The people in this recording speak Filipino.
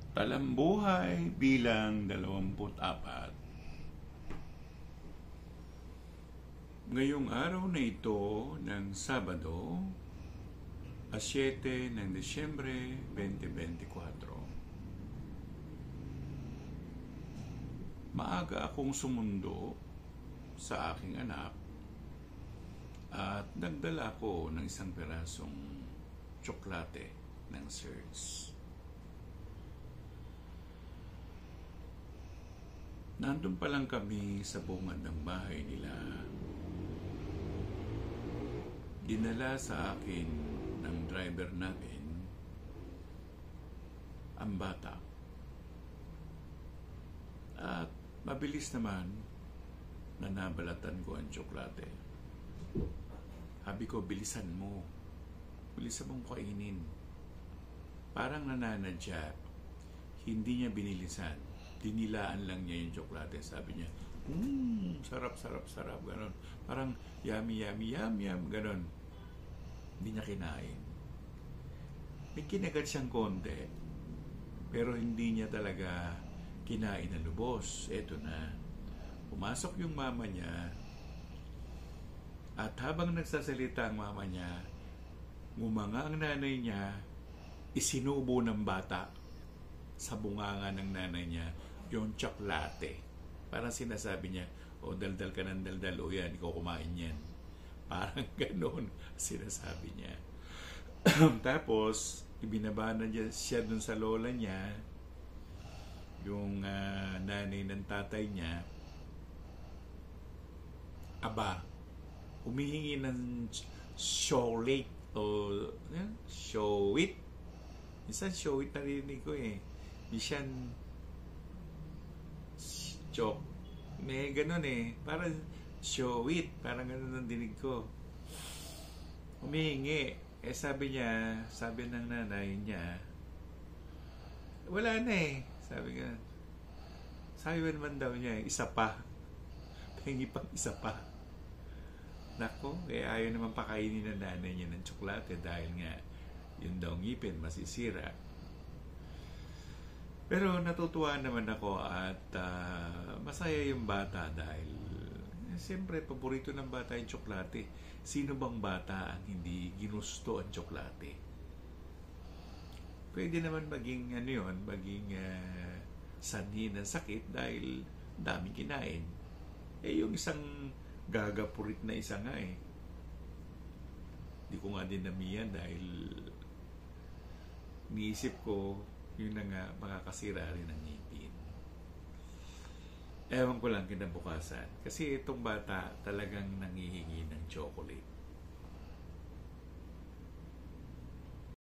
Talambuhay bilang 24. Ngayong araw na ito ng Sabado, 7 ng Disyembre 2024. Maaga akong sumundo sa aking anak at nagdala ko ng isang perasong tsokolate ng Sears. Nandun pa lang kami sa bungad ng bahay nila. Dinala sa akin ng driver namin ang bata. At mabilis naman na nabalatan ko ang tsokolate. Sabi ko, bilisan mo. Bilisan mong kainin. Parang nananadya. Hindi niya binilisan. Dinilaan lang niya yung tsokolate. Sabi niya, sarap, sarap, sarap. Ganon. Parang yummy, yummy, yum, yum. Ganon. Hindi niya kinain. May kinagat siyang konti. Pero hindi niya talaga kinain na lubos. Eto na. Pumasok yung mama niya. At habang nagsasalita ang mama niya, ngumanga ang nanay niya, isinubo ng bata sa bunganga ng nanay niya yung tsokolate. Parang sinasabi niya, daldal ka ng daldal, yan, ikaw kumain yan. Parang ganoon sinasabi niya. Tapos, ibinaba na siya dun sa lola niya, yung nanay ng tatay niya. Aba, humihingi ng showlate o showit. Minsan showit narinig ko eh. Minsan chok. May ganun eh. Parang showit. Parang ganun ang dinig ko. Humihingi. Sabi niya, sabi ng nanay niya, wala na eh. Sabi naman daw niya, isa pa. Pahingi pang isa pa. Nako, ayaw naman pakainin ng nanay niya ng tsokolate dahil nga yun daw ngipin masisira. Pero natutuwa naman ako at masaya yung bata dahil siyempre paborito ng bata yung tsokolate. Sino bang bata ang hindi ginusto ang tsokolate? Pwede naman maging maging sanhi ng sakit dahil daming kinain. Yung isang gagapurit na isa nga eh. Di ko nga dinamihan dahil niisip ko yun na nga makakasira rin ng ngipin. Ewan ko lang kinabukasan. Kasi itong bata talagang nangihingi ng chocolate.